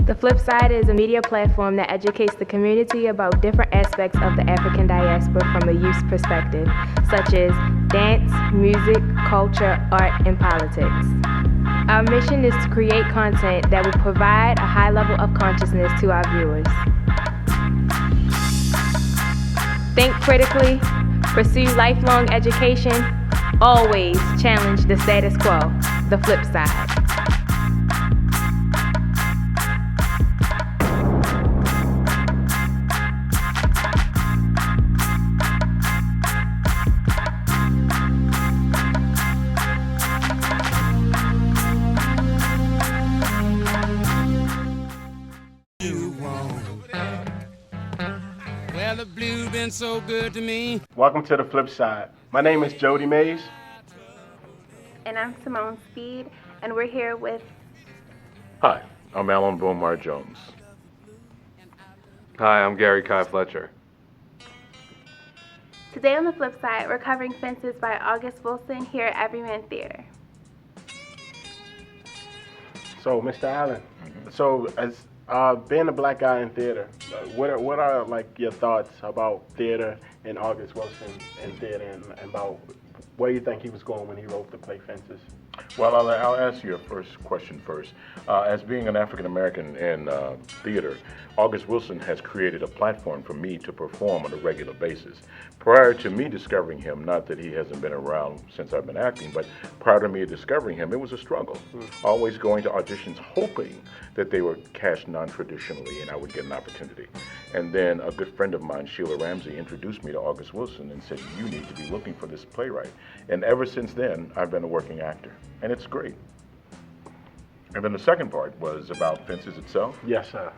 The FlipSide is a media platform that educates the community about different aspects of the African diaspora from a youth's perspective, such as dance, music, culture, art, and politics. Our mission is to create content that will provide a high level of consciousness to our viewers. Think critically, pursue lifelong education, always challenge the status quo. The FlipSide. Well, the blue been so good to me. Welcome to the FlipSide. My name is Jody Mays. And I'm Simone Speed, and we're here with... Hi, I'm Alan Bomar Jones. Hi, I'm Gary-Kayi Fletcher. Today on the FlipSide, we're covering Fences by August Wilson here at Everyman Theatre. So, Mr. Allen, so as being a black guy in theater, what are like your thoughts about theater and August Wilson and theater, and about where you think he was going when he wrote the play Fences? Well, I'll ask you a first question first. As being an African American in theater, August Wilson has created a platform for me to perform on a regular basis. Prior to me discovering him, not that he hasn't been around since I've been acting, but prior to me discovering him, it was a struggle. Always going to auditions hoping that they were cast non-traditionally and I would get an opportunity. And then a good friend of mine, Sheila Ramsey, introduced me to August Wilson and said, you need to be looking for this playwright. And ever since then, I've been a working actor. And it's great. And then the second part was about Fences itself. Yes, sir.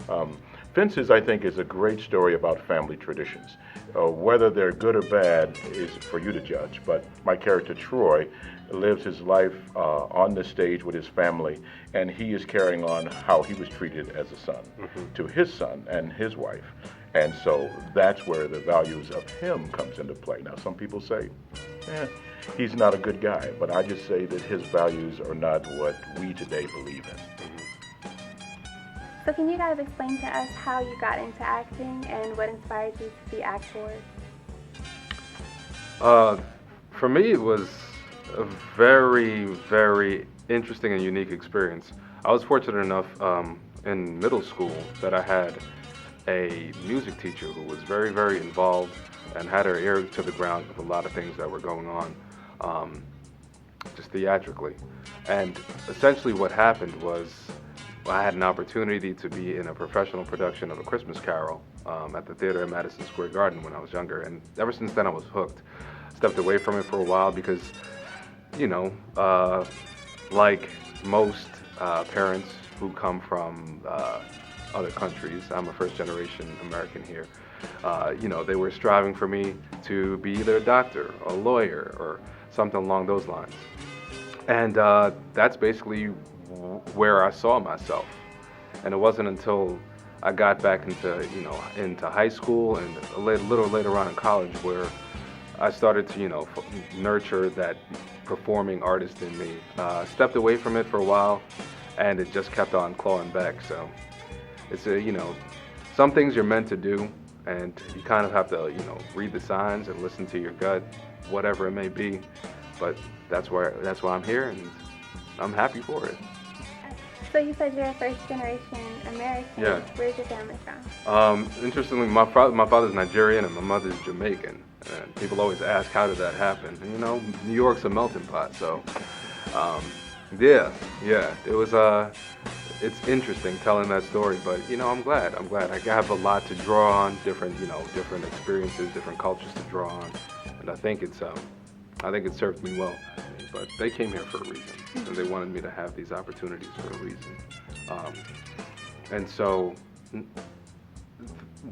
Fences, I think, is a great story about family traditions. Whether they're good or bad is for you to judge, but my character, Troy, lives his life on the stage with his family, and he is carrying on how he was treated as a son to his son and his wife. And so that's where the values of him comes into play. Now, some people say, he's not a good guy, but I just say that his values are not what we today believe in. So can you guys explain to us how you got into acting and what inspired you to be actors? For me, it was a very, very interesting and unique experience. I was fortunate enough in middle school that I had a music teacher who was very, very involved and had her ear to the ground with a lot of things that were going on, just theatrically. And essentially what happened was I had an opportunity to be in a professional production of A Christmas Carol at the theater in Madison Square Garden when I was younger. And ever since then I was hooked. Stepped away from it for a while because, you know, like most parents who come from other countries, I'm a first-generation American here, you know, they were striving for me to be either a doctor or a lawyer or something along those lines. And that's basically where I saw myself. And it wasn't until I got back into, you know, into high school and a little later on in college where I started to, you know, nurture that performing artist in me. Stepped away from it for a while, and it just kept on clawing back. So it's you know, some things you're meant to do, and you kind of have to, you know, read the signs and listen to your gut, whatever it may be. But that's why I'm here, and I'm happy for it. So you said you're a first-generation American. Yeah. Where's your family from? Interestingly, my father's Nigerian and my mother's Jamaican. And people always ask, how did that happen? And, you know, New York's a melting pot, so yeah. It was it's interesting telling that story, but you know, I'm glad. I have a lot to draw on, different experiences, different cultures to draw on, and I think it served me well. But they came here for a reason, and they wanted me to have these opportunities for a reason. And so,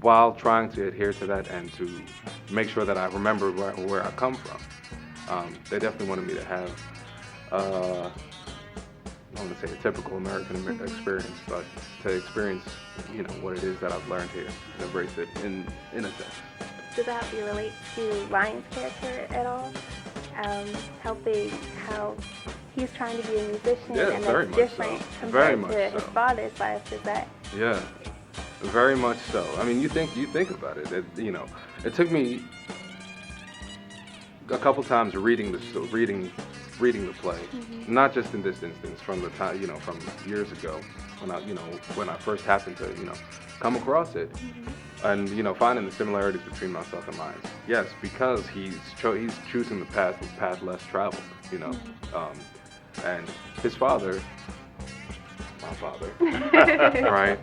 while trying to adhere to that and to make sure that I remember where I come from, they definitely wanted me to have, I don't want to say a typical American experience, but to experience, you know, what it is that I've learned here and embrace it in a sense. Does that help you relate to Lyon's character at all? Helping how he's trying to be a musician, Yeah, and very that's much different so. compared Very to much his so. father's life. Does that Yeah, very much so. I mean, you think about it. It took me a couple times reading the play, not just in this instance, from the time, from years ago when I first happened to come across it, and finding the similarities between myself and Lyons. Yes, because he's choosing the path less traveled, and his father. My father, right?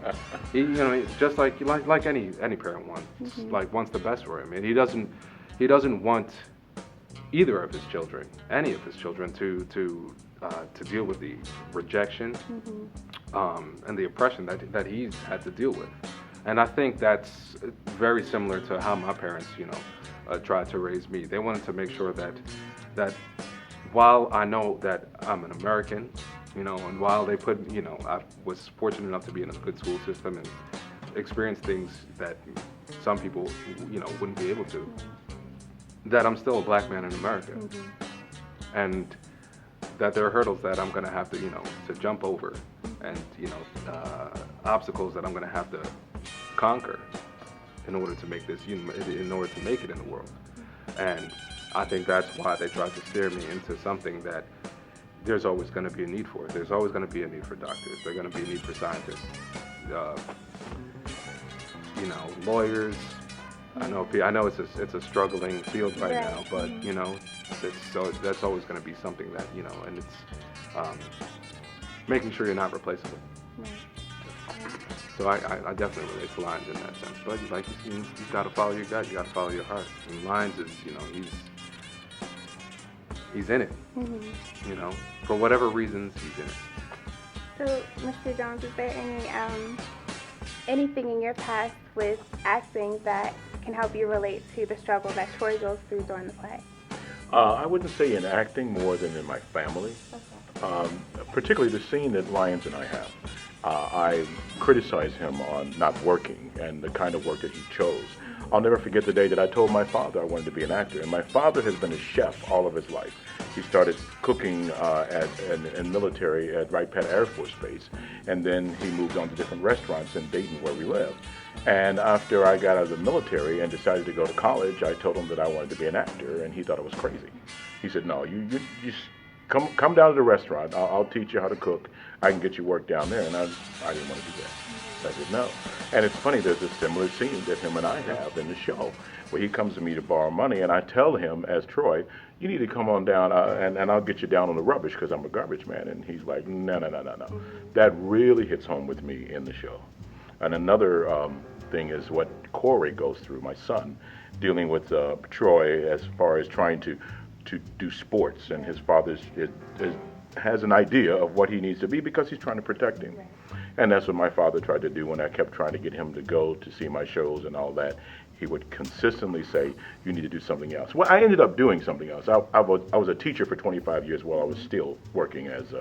Just like any parent wants the best for him, and he doesn't want either of his children, any of his children, to deal with the rejection and the oppression that he's had to deal with. And I think that's very similar to how my parents, tried to raise me. They wanted to make sure that while I know that I'm an American, and while they put, I was fortunate enough to be in a good school system and experience things that some people, wouldn't be able to, that I'm still a black man in America. And that there are hurdles that I'm going to have to, to jump over, and, obstacles that I'm going to have to conquer in order to make this, in order to make it in the world. And I think that's why they tried to steer me into something that there's always going to be a need for. There's always going to be a need for doctors. There's going to be a need for scientists, lawyers. I know it's a struggling field right now, but that's always going to be something that and it's making sure you're not replaceable. So I definitely relate to Lyons in that sense. But you got to follow your gut, you got to follow your heart. And Lyons is he's in it. For whatever reasons, he's in it. So, Mr. Jones, is there anything in your past with acting that can help you relate to the struggle that Troy goes through during the play? I wouldn't say in acting more than in my family. Particularly the scene that Lyons and I have. I criticize him on not working and the kind of work that he chose. I'll never forget the day that I told my father I wanted to be an actor. And my father has been a chef all of his life. He started cooking in military at Wright Pat Air Force Base. And then he moved on to different restaurants in Dayton where we live. And after I got out of the military and decided to go to college, I told him that I wanted to be an actor, and he thought it was crazy. He said, no, you come down to the restaurant. I'll teach you how to cook. I can get you work down there. And I didn't want to do that. So I said, no. And it's funny, there's a similar scene that him and I have in the show where he comes to me to borrow money, and I tell him as Troy, you need to come on down and I'll get you down on the rubbish because I'm a garbage man. And he's like, no. That really hits home with me in the show. And another thing is what Corey goes through, my son, dealing with Troy as far as trying to do sports, and his father has an idea of what he needs to be because he's trying to protect him. And that's what my father tried to do when I kept trying to get him to go to see my shows and all that. He would consistently say, you need to do something else. Well, I ended up doing something else. I was a teacher for 25 years while I was still working as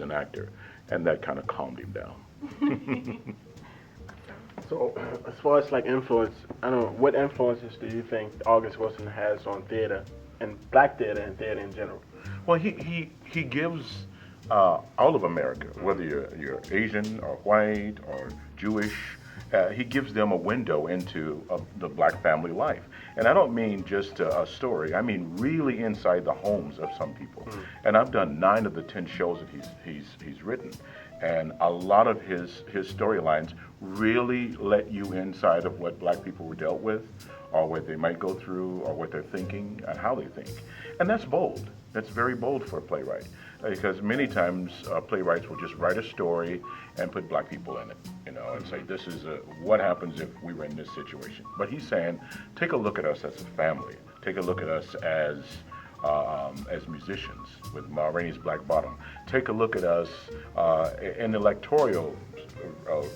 an actor, and that kind of calmed him down. So, as far as like influence, I don't know, what influences do you think August Wilson has on theater, and black theater and theater in general? Well, he gives all of America, whether you're Asian or white or Jewish, he gives them a window into the black family life. And I don't mean just a story. I mean really inside the homes of some people. And I've done 9 of the 10 shows that he's written. And a lot of his storylines really let you inside of what black people were dealt with, or what they might go through, or what they're thinking, and how they think. And that's bold. That's very bold for a playwright, because many times playwrights will just write a story and put black people in it, and say, this is what happens if we were in this situation. But he's saying, take a look at us as a family. Take a look at us as musicians with Ma Rainey's Black Bottom. Take a look at us in the electoral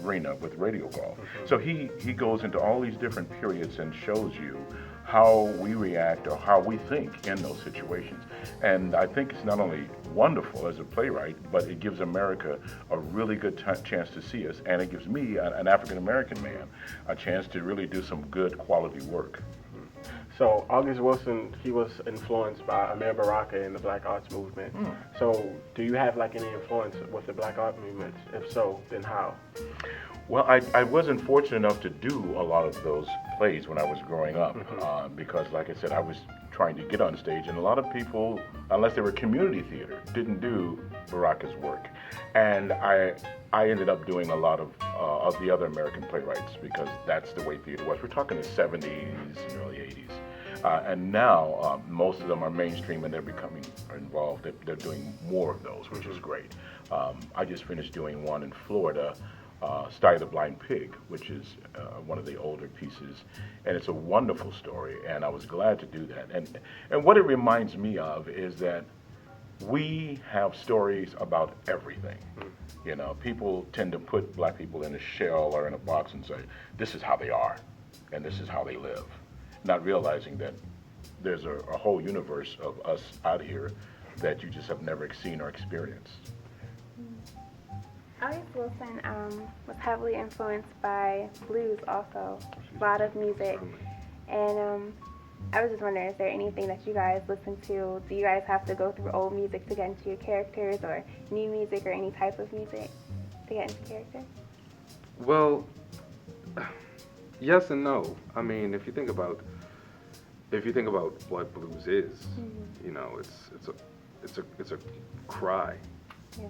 arena with Radio Call. So he goes into all these different periods and shows you how we react or how we think in those situations. And I think it's not only wonderful as a playwright, but it gives America a really good chance to see us, and it gives me, an African-American man, a chance to really do some good quality work. So August Wilson, he was influenced by Amir Baraka in the Black Arts Movement. So do you have like any influence with the Black Art Movement? If so, then how? Well, I wasn't fortunate enough to do a lot of those plays when I was growing up because, like I said, I was trying to get on stage, and a lot of people, unless they were community theater, didn't do Baraka's work. And I ended up doing a lot of the other American playwrights because that's the way theater was. We're talking the 70s and early 80s. And now most of them are mainstream and they're becoming involved. They're doing more of those, which is great. I just finished doing one in Florida, Study the Blind Pig, which is one of the older pieces. And it's a wonderful story, and I was glad to do that. And what it reminds me of is that we have stories about everything. You know, people tend to put black people in a shell or in a box and say, this is how they are, and this is how they live. Not realizing that there's a whole universe of us out here that you just have never seen or experienced. August Wilson was heavily influenced by blues also, a lot of music. And I was just wondering, is there anything that you guys listen to? Do you guys have to go through old music to get into your characters, or new music or any type of music to get into character? Well, yes and no. I mean, if you think about what blues is, you know, it's a cry,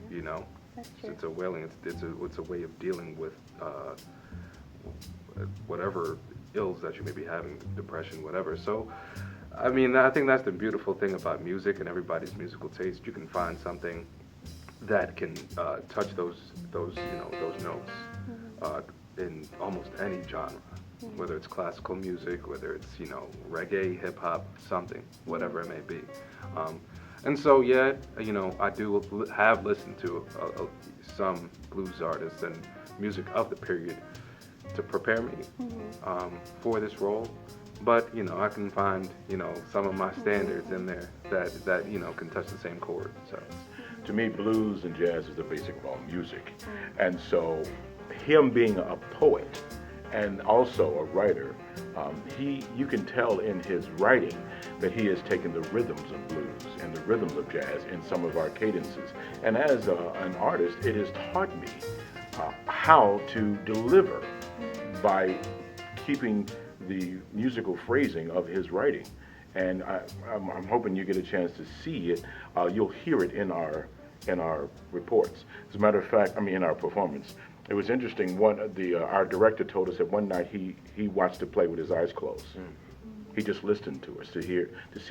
you know. That's true. It's a wailing. It's a way of dealing with whatever ills that you may be having, depression, whatever. So, I mean, I think that's the beautiful thing about music and everybody's musical taste. You can find something that can touch those notes in almost any genre, whether it's classical music, whether it's, you know, reggae, hip hop, something, whatever it may be. And so, yeah, you know, I do have listened to some blues artists and music of the period to prepare me for this role. But, you know, I can find, you know, some of my standards in there that you know, can touch the same chord. So, to me, blues and jazz is the basic of all music. And so him being a poet and also a writer, you can tell in his writing that he has taken the rhythms of blues and the rhythms of jazz in some of our cadences. And as an artist, it has taught me how to deliver by keeping the musical phrasing of his writing. And I'm hoping you get a chance to see it. You'll hear it in our reports. As a matter of fact, in our performance. It was interesting. Our director told us that one night he watched the play with his eyes closed. He just listened to us to see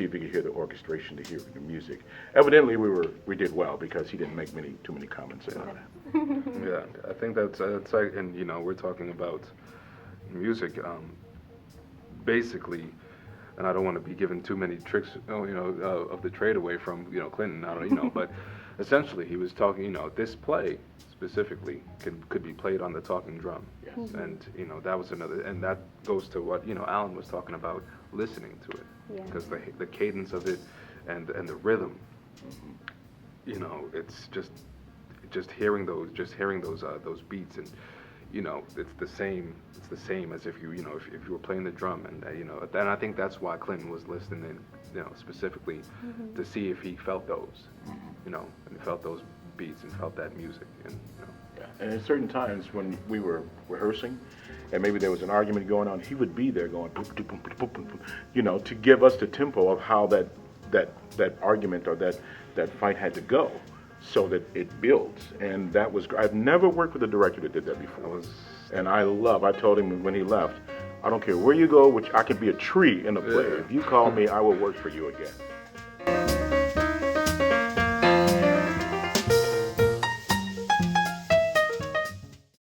if he could hear the orchestration, to hear the music. Evidently, we did well because he didn't make too many comments about it. yeah, I think that's like, and you know, we're talking about music, basically. And I don't want to be giving too many tricks, of the trade away from, you know, Clinton. I don't, you know, but essentially he was talking. You know, this play specifically could be played on the talking drum. Yes. And you know, that was another, and that goes to what, you know, Alan was talking about, listening to it, because the cadence of it and the rhythm. You know, it's just hearing those beats, and you know, it's the same as if you were playing the drum, and you know, and I think that's why Clinton was listening, you know, specifically to see if he felt those, you know, and felt those beats and felt that music, and you know. Yeah. And at certain times when we were rehearsing, and maybe there was an argument going on, he would be there going, boop, boop, boop, boop, boop, boop, you know, to give us the tempo of how that argument or that fight had to go, so that it builds. And that was, I've never worked with a director that did that before. And I told him when he left, I don't care where you go, which I could be a tree in a play. If you call me, I will work for you again.